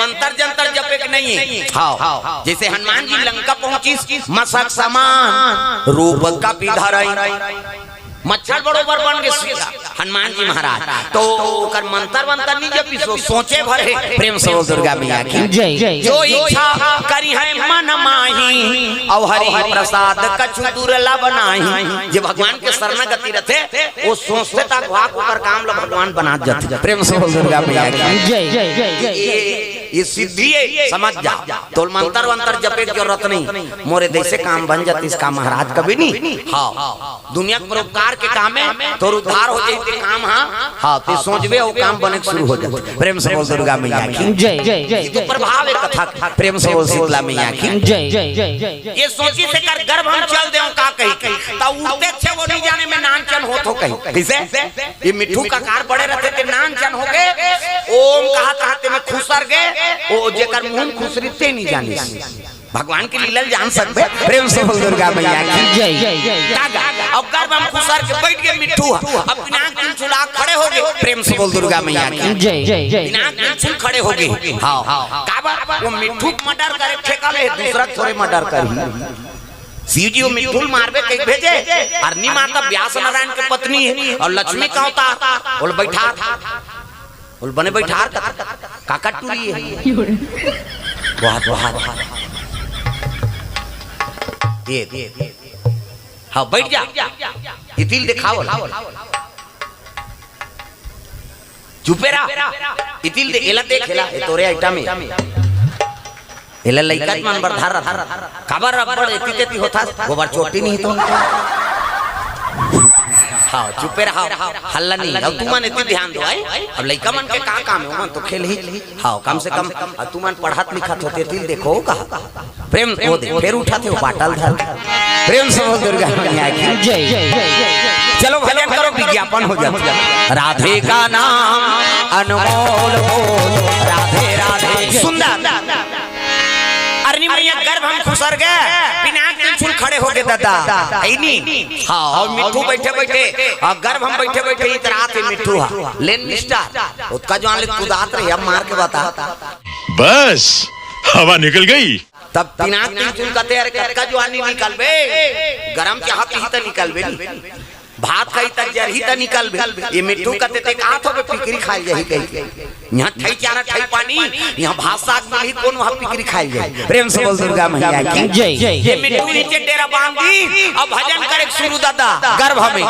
मंत्र जंतर जपे के नहीं है। हाँ जैसे हनुमान जी लंका पहुंची मसक समान रूप का पिधर मच्छर बरोबर बन गए हनुमान जी महाराज तो कर मंत्र वंतर नहीं जपी सोचे भर है। प्रेम से दुर्गा मैया की जय। जो इच्छा करी है मन माही और हरि प्रसाद कछु दुर्लभ नाही। जो भगवान के शरणागति रहते वो सोचते तक वाक कर काम लो भगवान बना जाते। प्रेम से दुर्गा मैया की जय। ये सिद्धि है समझ जा तो मंत्र वंतर जपे की जरूरत नहीं मोरे देश काम बन जाती इसका महाराज कभी नहीं। हाँ दुनिया परोपकार के काम है तो उद्धार हो जाते काम। हाँ तो सोचबे वो काम बने शुरू हो जाते। प्रेम से बोल दुर्गा मैया की जय। तो प्रभाव है कथा प्रेम से बोल शीतला मैया की जय। ये सोची से कर गर्भ हम चल दे का कही तब उड़ते थे वो नहीं जाने में नान चन हो तो कही कैसे ये मिट्ठू का कार बड़े रहते थे नान चन हो गए ओम कहा कहते में खुसर गए ओ जेकर मुंह खुसरीते नहीं जाने भगवान की लीला जान सकते। प्रेम से बोल दुर्गा मैया की जय। अब गर्भ हम खुसर के बैठ गए मिट्ठू अब पिनाक तीन चुला खड़े हो गए। प्रेम से बोल दुर्गा मैया की जय। पिनाक तीन चुल खड़े हो गए। हाँ काबा वो मिट्ठू मर्डर करे ठेका ले दूसरा थोड़े मर्डर कर शिव जी वो मिट्ठू मारबे कहीं भेजे अरनी माता व्यास नारायण की पत्नी है और लक्ष्मी का होता बोल बैठा बोल बने बैठा काका टूरी है बहुत बहुत ये हाँ बैठ जा इतिल दिखाओ चुपे रहा इतिल दे एला देख एला तोरे आइटम में एला लइका मन बरधार खबर रबड़ एती तेती होता गोबर चोटी नहीं तो हाँ चुपे रहा हल्ला नहीं अब तू मन इतनी ध्यान दो अब लइका मन के का काम है मन तो खेल ही हाँ कम से कम तू मन पढ़त लिखत होते तिल देखो कहा प्रेम वो दे फिर उठाते हो बाटल धर प्रेम से बोल दुर्गा मैया की जय। चलो भजन करो विज्ञापन हो जाए। राधे का नाम अनमोल राधे राधे सुंदर अरनी मैया गर्भ हम खुसर गए पिनाक तीन फूल खड़े हो गए दादा ऐनी हाँ और मिट्ठू बैठे बैठे और गर्भ हम बैठे बैठे इतना थे मिट्ठू लेन निष्ठा उसका जो आने कुदात रहे अब मार के बता बस हवा निकल गई तब पिनाक तीन फूल कहते अरे कटका जो आनी निकल बे गरम चाह पी तो निकल बे भात खाई तक जर ही त निकल ये मिट्ठू कहते थे कहा तो पिकरी खाई जाही कही यहाँ ठई चारा ठई पानी यहाँ भात साग मिली कौन वहाँ पिकरी खाई जाए। प्रेम से बोल दुर्गा मैया की जय। ये मिट्ठू नीचे डेरा बांधी अब भजन करे शुरू दादा गर्भ में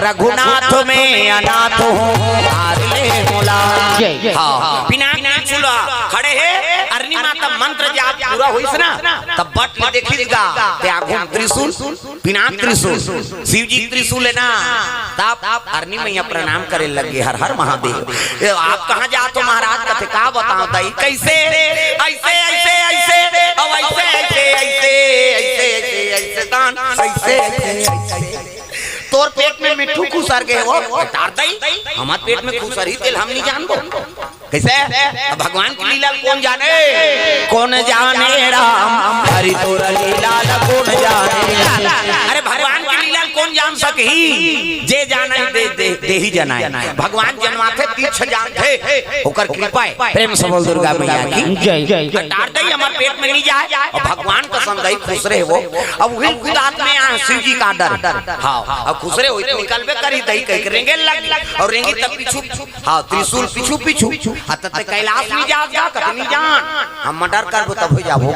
रघुनाथ में अनाथ हाँ पिनाक चूल्हा खड़े है अरनी माता मंत्र जाप पूरा हुई ना तब बट में देखिएगा त्यागुम त्रिशूल पिनाक त्रिशूल शिव जी त्रिशूल है ना तब अरनी मैया प्रणाम करे लगे हर हर महादेव। आप कहाँ जाते महाराज कथे का बताओ दाई कैसे ऐसे ऐसे ऐसे अब ऐसे ऐसे ऐसे ऐसे ऐसे ऐसे दान ऐसे तोर पेट में मिट्ठू खुसर गए वो तार दई हमारे पेट में खुसर ही तेल हम नहीं जानबो कैसे भगवान की लीला कौन जाने राम हरि तोर लीला कौन जाने अरे भगवान की लीला कौन जान सके जे जाना दे दे ही जाना है भगवान जन्माथे तीर्थ जानते ओकर कृपा है। प्रेम से बोल दुर्गा मैया की जय। तार दई हमारे पेट में नहीं जाए और भगवान कसम दई खुश रहे वो अब वही खुद आत्मा में शिव जी का डर हाँ अब खुसरे हुई निकलबे करी दही कह करेंगे लग और रेंगे तब पीछू हाँ त्रिशूल पीछू पीछू तब कैलाश नहीं जा कतनी जान हम मर्डर करबो तब हो जाबो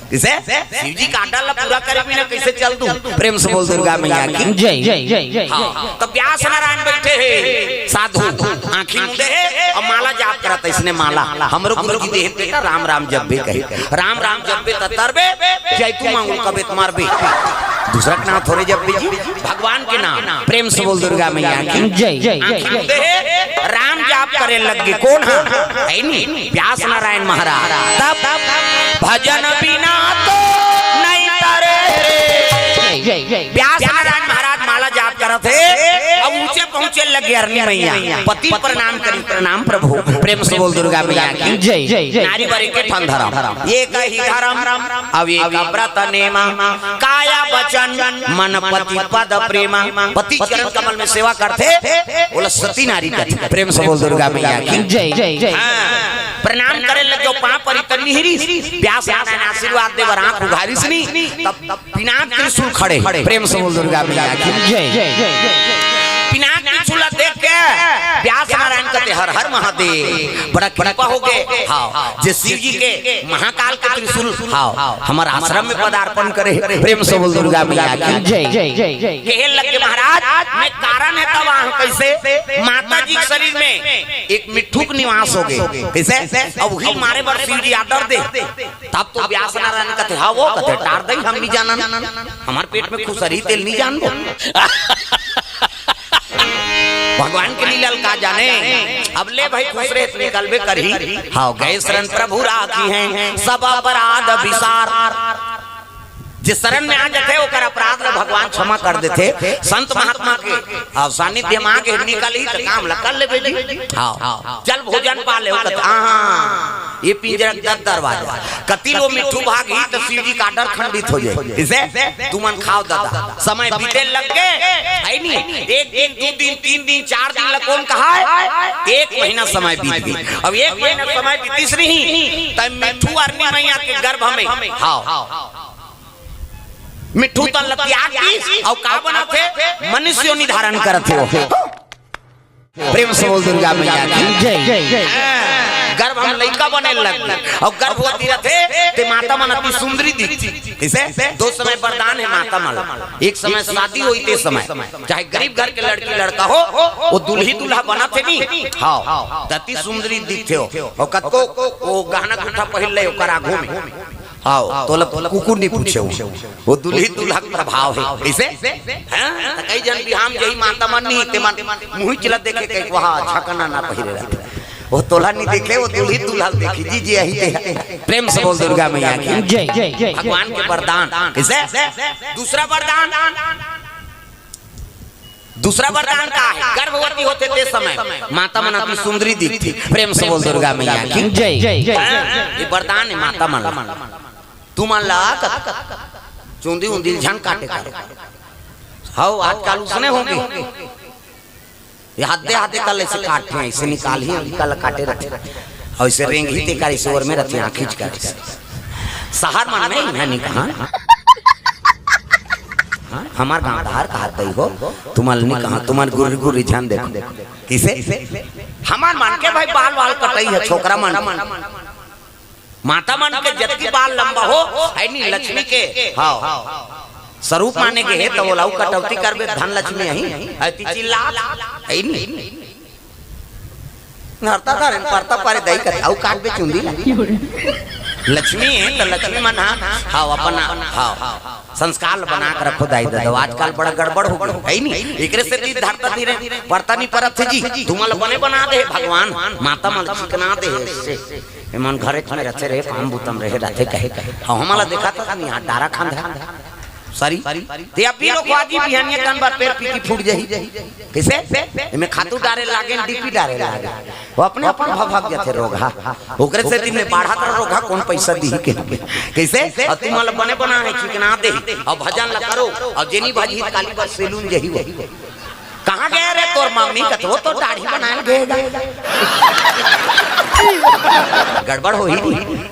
किसे शिव जी का डाला पूरा करे बिना कैसे चल दूं। प्रेम से बोल दुर्गा मैया की जय। हाँ तब व्यास नारायण बैठे हैं साधु आंखी मुंदे है और माला जाप करता इसने माला हमरो गुरु जी देह बेटा राम राम जब भी कहे राम राम जब भी तरबे जय तू मांगू कबे तुम्हार बे दूसरा नाम थोड़े जब जी भगवान के नाम। प्रेम से बोल दुर्गा मैया की जय। राम जाप करे लगे कौन है नहीं व्यास नारायण महाराज तब भजन बिना तो नहीं करे व्यास नारायण महाराज माला जाप करते अब ऊंचे पहुंचे पूछे लगे अरनी मैया पति प्रणाम करी प्रणाम प्रभु प्रेम से बोल दुर्गा मैया की जय जय। नारी बरी के ठन धर्म ये कही धर्म अब ये व्रत नेमा काया वचन मन पति पद प्रेमा पति चरण कमल में सेवा करते बोला सती नारी करते प्रेम से बोल दुर्गा मैया की जय जय जय। प्रणाम करे लगे पांव पर तनी हिरी प्यास आशीर्वाद दे वर आंख उघारी सनी तब पिनाक त्रिशूल खड़े प्रेम से बोल दुर्गा मैया की जय जय। पिनाक त्रिशूल देख के व्यास नारायण कहते हर हर महादेव बड़ा कृपा हो गए हाँ जे शिव जी के महाकाल के त्रिशूल हाँ हमारे आश्रम में पदार्पण करे प्रेम से बोल दुर्गा मैया की जय जय जय। कहे लगे महाराज में कारण है तब कैसे माता जी के शरीर में एक मिट्ठू का निवास हो गए कैसे अब वही मारे बार शिव जी आदर दे तब तो व्यास नारायण कहते हाँ वो कहते टार दे हम नहीं जाना हमारे पेट में खुसरी तेल नहीं जान भगवान के लीला का जाने अब ले भाई खुश रहे निकलबे करही हाँ गए शरण प्रभु राखी हैं सब अपराध विसार जिस शरण में आ जाते ओकर अपराध में भगवान क्षमा कर देते संत महात्मा के अब सानिध्य में आके निकल ही तो काम कर ले बेटी हाँ चल भोजन पा ले हाँ ये पिंजरा दरवाजा कतिल वो मिट्ठू भागी तो शिव जी का डर खंडित हो जाए इसे तुमन खाओ दादा समय बीते लग गए है नहीं एक दिन दो दिन तीन दिन चार दिन लग कौन कहा है एक महीना समय बीत गई अब एक महीना समय बीतीस नहीं तब मिट्ठू अरनी मैया के गर्भ में हाँ मिट्ठू तो त्यागी और का बना थे मनुष्य निधारण करते हो प्रेम से बोल दुर्गा मैया की जय जय। गर्भ हम लड़का बने लगे और गर्भवती रहते ते माता मन अति सुंदरी दिखती इसे दो समय वरदान है माता मन एक समय शादी हुई ते समय चाहे गरीब घर के लड़की लड़का हो वो दुल्ही दुल्हा बना थे नहीं हाँ अति सुंदरी दिखते हो और कतको वो गहना गुठा पहन ले ओकर आगू में हाँ तो कुकुर नहीं पूछे वो दुल्ही दुल्हा का प्रभाव है इसे कई जन भी हम यही मानता मन नहीं ते मन मुंह चिल्ला देखे कहीं वहाँ छकना ना पहिरे रहते वो तोला नहीं देखे वो दुल्ही दुल्हा देखी जी जी यही प्रेम से बोल दुर्गा मैया की जय जय। भगवान के वरदान इसे दूसरा वरदान का है गर्भवती होते थे समय माता मन अपनी सुंदरी दिखती प्रेम से बोल दुर्गा मैया की जय जय। ये वरदान है माता मन तू मन ला चूंदी उंदी झन काटे हाँ आजकल उसने होंगे हाथे हाथे कल ऐसे काटते हैं ऐसे निकाल ही कल काटे रहते और ऐसे रेंग ही ते कर ओर में रहते हैं खींच कर शहर मन में मैंने कहा हमार गांव धार कहा गई हो तुम्हारे नहीं कहा तुम्हारे गुरु गुरु ध्यान देखो किसे हमार मान के भाई बाल बाल कटाई है छोकरा मन माता मन के जबकि बाल लंबा हो है नहीं लक्ष्मी के हाँ स्वरूप माने के है तो वो लाऊ कटौती करबे धन लक्ष्मी यही अति चिल्ला है नहीं नरता करे परता पारे दई करे आउ काट बे चुंदी लक्ष्मी है तो लक्ष्मी मन हाँ अपन हाँ संस्कार बना कर रखो दाई दो आजकल बड़ा गड़बड़ हो गई है नहीं एकरे से ती धरता धीरे परता नहीं परत जी तुमल बने बना दे भगवान माता मल चिकना दे मन घरे में रहते रहे काम बुतम रहे रहते कहे हाँ हमारा देखा था नहीं हाथ डारा खान सॉरी ते अभी लोग वाजी बिहानिया कान बार पैर पीकी फूट जाई कैसे में खातू डारे लागे डीपी डारे लागे वो अपने अपन भाग जाते रोगा ओकरे से दिन में बाढ़ा कर रोगा कौन पैसा दी के कैसे और तुम वाला बने बना है चिकना दे और भजन ला करो और जेनी भाजी काली बार सैलून जही वो कहां गए रे तोर मम्मी का तो दाढ़ी बनाए गएगा गड़बड़ हो ही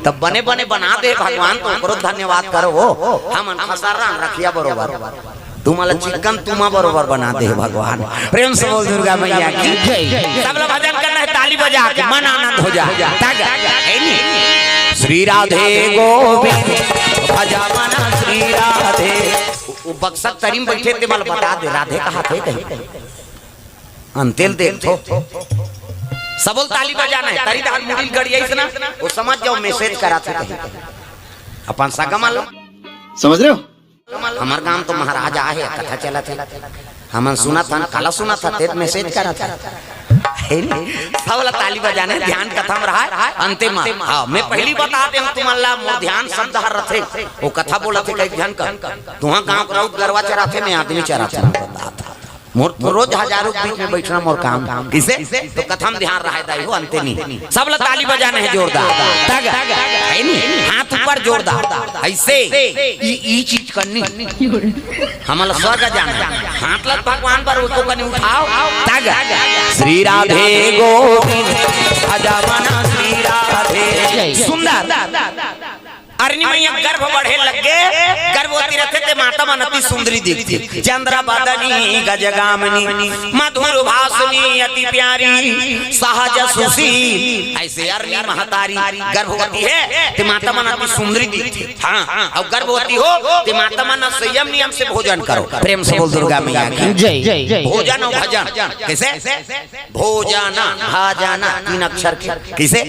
तब बने बने बना दे भगवान तो करो धन्यवाद करो हम खसारान रखिया बरोबर तुम्हारा चिकन तुमा बरोबर बना दे भगवान प्रेम से बोल दुर्गा मैया की जय। सब लोग भजन करना है ताली बजा के मन आनंद हो जाए श्री राधे गोविंद भजा मना श्री राधे वो बक्सर तरीम बैठे थे मतलब बता दे राधे कहा थे कहीं अंतेल देख थो सबल ताली बजाना है तारी दाल मुड़ी गड़िया इसना वो समझ जाओ मैसेज करा थे कहीं अपन सागमल समझ रहे हो हमार गांव तो महाराजा है कथा चला था हमन सुना था काला सुना था तेरे मैसेज करा था सबला ताली बजाने ध्यान कथा में रहा अंतिम हां मैं पहली बता दे हूं तुम्हारा मोर ध्यान शब्द हर रथे वो कथा बोला थे कई ध्यान कर तुहा गांव राउत गरवा चराथे में आदमी चराथे मोर रोज हजारों के बीच में बैठना मोर काम किसे तो कथम ध्यान रहा है हो अंते नहीं सब लोग ताली बजाने है जोरदार तग है नहीं हाथ ऊपर जोरदार ऐसे ई चीज करनी हमारा स्वर्ग जाना हाथ लग भगवान पर उसको कनी उठाओ तग श्री राधे गोविंद अजामना श्री राधे सुंदर अरनी मैया गर्भ बढ़े लगे गर्भवती रहते थे माता मनती सुंदरी दिखती चंद्रा बदनी गजगामनी मधुर भाषनी अति प्यारी सहज सुशील ऐसे अरनी महतारी गर्भवती है ते माता मनती सुंदरी दिखती हाँ और गर्भवती हो ते माता मन संयम नियम से भोजन करो प्रेम से बोल दुर्गा मैया की जय जय भोजन और भजन कैसे भोजन भजन तीन अक्षर किसे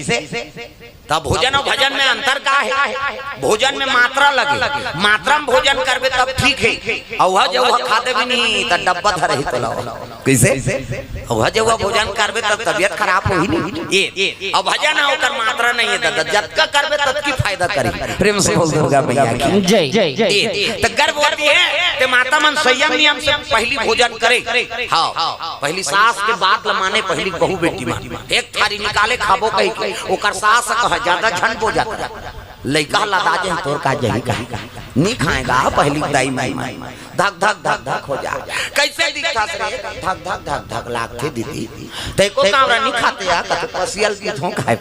तब भोजन और भजन में अंतर का है भोजन में मात्रा लगे मात्रा में भोजन करबे तब ठीक है और वह जो खाते भी नहीं तो डब्बा धरे तो लाओ कैसे वह जो भोजन करबे तब तबीयत खराब होई नहीं ये और भजन और मात्रा नहीं है दादा जतका करबे तब की फायदा करे प्रेम से बोल दुर्गा मैया की जय जय जय तो गर्भवती है ते माता मन संयम नियम से पहली भोजन करे हां पहली सास के बात लमाने पहली बहू बेटी मान एक थारी निकाले खाबो कहीं ओकर सास ज्यादा झंड हो जाता लइका लदा जे तोर का जही कहीं नहीं खाएगा पहली दाई माई धक धक धक धक हो जा कैसे दिखता रे धक धक धक धक लागते दीदी देखो कावरा नहीं खाते यार कते पसियल की थो खाए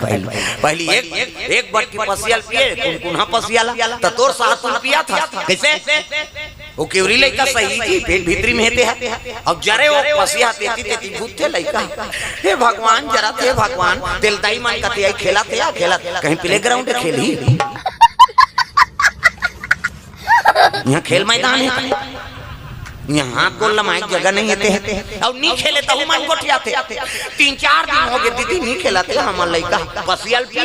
पहली एक बट की पसियल पिए कुनहा पसियाला तो तोर साथ पिया था कैसे वो केवरी लइका सही थी पेट भीतरी में हेते है अब जरे वो पसिया तेती भूत थे लइका हे भगवान जरा थे भगवान तेल दाई मन कते आई खेला कहीं प्लेग्राउंड खेली यहाँ खेल मैदान है यहाँ गोल लमाइक जगह नहीं है और नहीं खेले तो मन गोठियाते 3-4 दिन हो गए दीदी नहीं खेलाते हमार लइका पसियल पी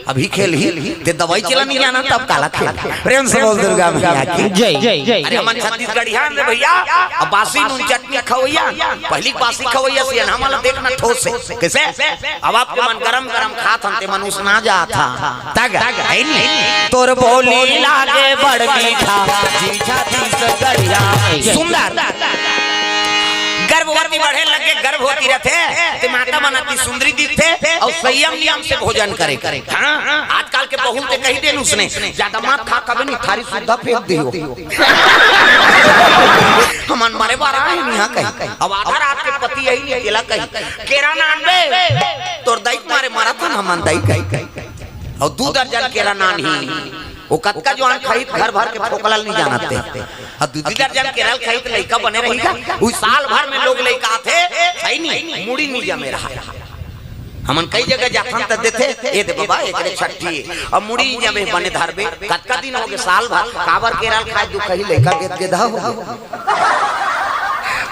अभी खेल ही ते दवाई चला नहीं जाना तब काला खेल प्रेम से बोल दुर्गा मैया की जय जय जय अरे हमन छत्तीसगढ़िया रे भैया अब बासी नून चटनी खवैया पहली बासी खवैया से हमारा देखना ठोस से कैसे अब आपके मन गरम गरम खात हम ते मन उसना जाता तग है नहीं तोर बोली लागे बड़ मीठा जी छत्तीसगढ़िया सुंदर गर्भवती बढ़े लगे गर्भवती रहते ते माता मनती सुंदरी दिखते और संयम नियम से भोजन करे हाँ आजकल के बहू ते कही देन उसने ज्यादा मत खा कभी नहीं थारी सुद्धा फेंक दियो हमन मारे बारा है यहाँ कहीं अब आधा रात के पति यही नहीं केला कहीं केरा नान बे तोर दाई मारे मारा था हमन दाई कहीं और 2 दर्जन केरा नान ही वो कतका जवान खरीद घर भर के फोकलल नहीं जानते और 2 दर्जन केरल खरीद लइका बने रहेगा उस साल भर में लोग लइका थे सही नहीं मुड़ी नहीं जमे रहा हमन कई जगह जाथन त देथे ए दे बाबा एकरे छट्टी और मुड़ी जमे बने धरबे कतका दिन हो गए साल भर काबर केरल खाए दु कही लइका के धा हो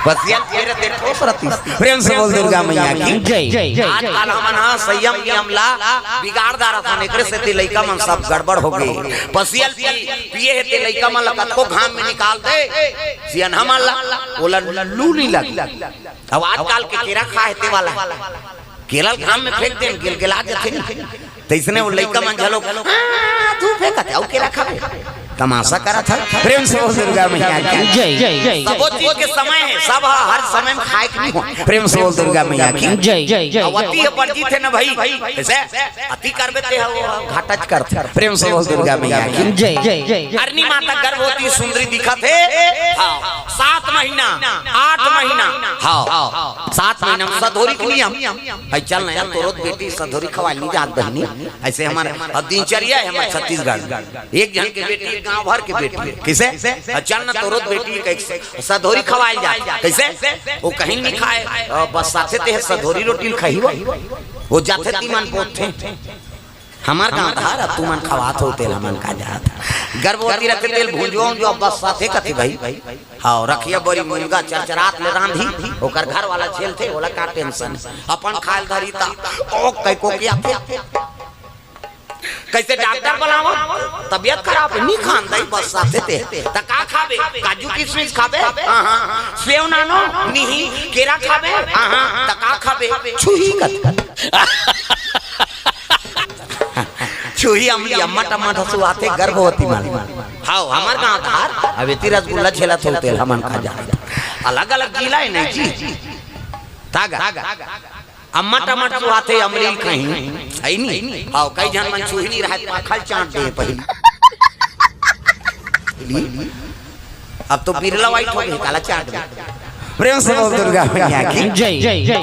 पसियल तेरे देखो प्रति प्रेम से बोल दुर्गा मैया की जय जय आजकल हमन हां संयम नियम ला बिगाड़दार अपन एकरे से ते लइका मन सब गड़बड़ हो गई पसियल पिए है ते लइका मन लकत को घाम में निकाल दे सियन हमन ला ओला लू नहीं लगी अब आजकल के केरा खाए ते वाला केरल घाम में फेंक दे गिलगिला जाते तैसने वो लइका मन झलो तू फेंकत औ केरा खाबे तमाशा करा था प्रेम से बोल दुर्गा मैया की जय जय जय सब चीज के समय है सब हर समय में खाए नहीं हो प्रेम से बोल दुर्गा मैया की जय जय जय अति पर्जी थे ना भाई ऐसे अति करबे ते घाटच कर प्रेम से बोल दुर्गा मैया की जय जय जय अरनी माता गर्भवती सुंदरी दिखा थे हां 7 महीना 8 महीना हां 7 महीना में सधोरी के नियम भाई चल ना यार तोरो बेटी सधोरी खवा नहीं जात बहनी ऐसे हमारे दिनचर्या है हमारे छत्तीसगढ़ एक जन के बेटी गांव भर के बेटी किसे चल ना तोरो बेटी कैसे सधोरी खवाल जाए कैसे वो कहीं नहीं खाए बस साथे ते सधोरी रोटी खाई वो जाते तीमन पोथे हमार गांव धार तू मन खवात हो तेल मन का जात गर्भवती रखे तेल भूंजो जो बस साथे कथी भाई हां रखिया बड़ी मुर्गा चरचरात ले रांधी ओकर घर वाला झेल थे ओला का टेंशन अपन खाल धरी ता ओ कई को किया कैसे डॉक्टर बुलाओ तबीयत खराब नहीं खान दई बस साथे ते त का खाबे काजू किशमिश खाबे हां सेव नानो नहीं केरा खाबे हां त का खाबे छुही कत छुही अमली अम्मा टमाटर सुआते गर्भवती माली हां हमार गांव धार अब इति रसगुल्ला छेला थोते हमन खा जा अलग अलग जिला है नहीं जी तागा अम्मा टमाटर चुहाते अमरील कहीं है नहीं आओ कई जन मन छुही नहीं रहा पाखल चाट दे पहले अब तो बिरला वाइट हो गई काला चाट दे प्रेम से बोल दुर्गा मैया की जय जय जय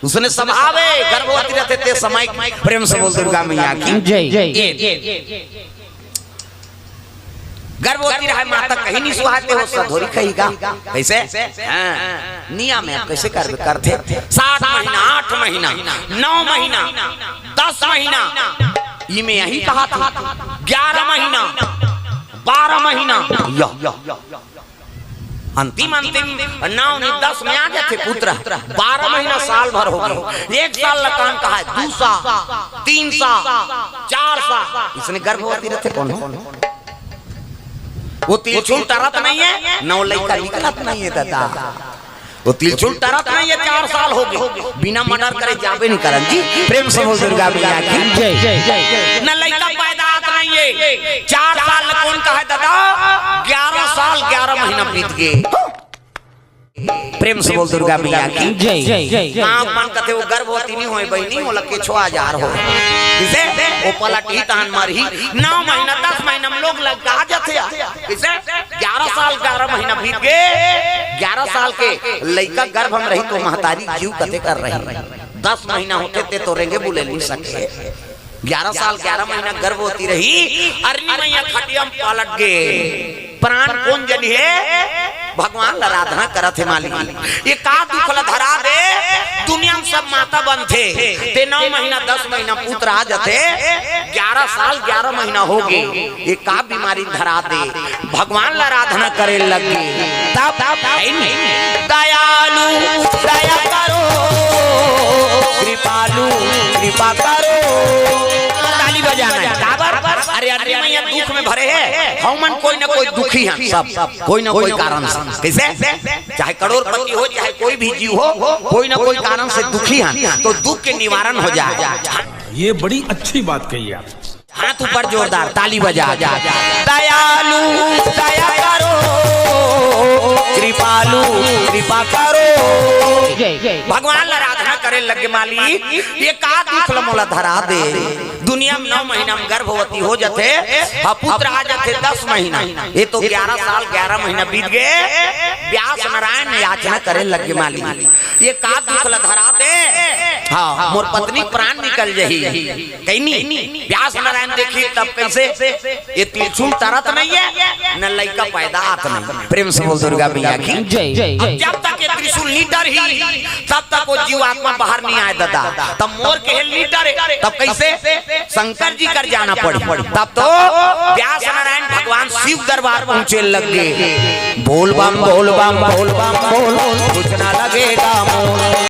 उसने स्वभावे गर्भवती रहते थे समय प्रेम से बोल दुर्गा मैया की जय जय गर्भवती रहा माता कहीं नहीं सुहाते हो सधोरी कहीगा कैसे निया में कैसे करते 7 महीना 8 महीना 9 महीना 10 महीना ये में यही कहा था 11 महीना 12 महीना अंतिम 9 नहीं 10 में आ गए थे पुत्र 12 महीना साल भर हो गए 1 साल लकान कहा है 2 साल 3 साल 4 साल इसने गर्भवती रहते कौन वो तिलचुल तरत नहीं है 9 लड़का निकलत नहीं है दादा वो तिलचुल तरत नहीं है 4 साल हो गए बिना मर्डर करे जाबे नहीं करन जी प्रेम से बोल दुर्गा मैया की जय जय जय न लड़का पैदा आत नहीं है 4 साल कौन का है दादा 11 साल 11 महीना बीत गए प्रेम से बोल दुर्गा मैया की जय जय जय काम मन कथे वो गर्भवती नहीं होए बहनी हो लके 6000 हो किसे ओ पलटी तहन मरही 9 महीना 10 महीना हम लोग लगा जाते किसे 11 साल 11 महीना बीत गए 11 साल के लड़का गर्भ में रही तो महतारी जीव कथे कर रही 10 महीना होते थे तो रेंगे बुले नहीं सके 11 साल 11 महीना गर्भवती रही अरनी मैया खटिया में पलट गए प्राण कौन जनी है भगवान आराधना करत है मालिक ये का दुखला धरा दे दुनिया में सब माता बनथे ते 9 महीना 10 महीना पुत्र आ जाते 11 साल 11 महीना हो गए ये का बीमारी धरा दे भगवान आराधना करे लगे तब दयालु दया करो कृपालु कृपा करो ताली बजाना है अरे अरे मैया दुख में भरे है हमन कोई ना कोई दुखी है सब कोई ना कोई कारण से कैसे चाहे करोड़पति हो चाहे कोई भी जीव हो कोई ना कोई कारण से दुखी है तो दुख के निवारण हो जाए ये बड़ी अच्छी बात कही आप हाथ ऊपर जोरदार ताली बजा दयालु दया करो कृपालु कृपा करो भगवान आराधना करे लगे मालिक ये का दुख मोला धरा दे दुनिया में 9 महीना में गर्भवती हो जाते पुत्र आ जाते 10 महीना ये तो 11 साल 11 महीना बीत गए व्यास नारायण याचना करे लगे मालिक ये का दुख धरा दे हाँ मोर पत्नी प्राण निकल जही कहीं नहीं व्यास नारायण देखी तब कैसे ये तिलचुल तरत नहीं है न लड़का पैदा आत नहीं प्रेम से बोल दुर्गा मैया की जय जय जब तक ये त्रिशूल लीटर ही तब तक वो जीव आत्मा बाहर नहीं आए दादा तब मोर के लीटर तब कैसे शंकर जी कर जाना पड़ी तब तो व्यास नारायण भगवान शिव दरबार पहुंचे लगे बोल बम बोल बम बोल बम बोल कुछ ना लगेगा मोल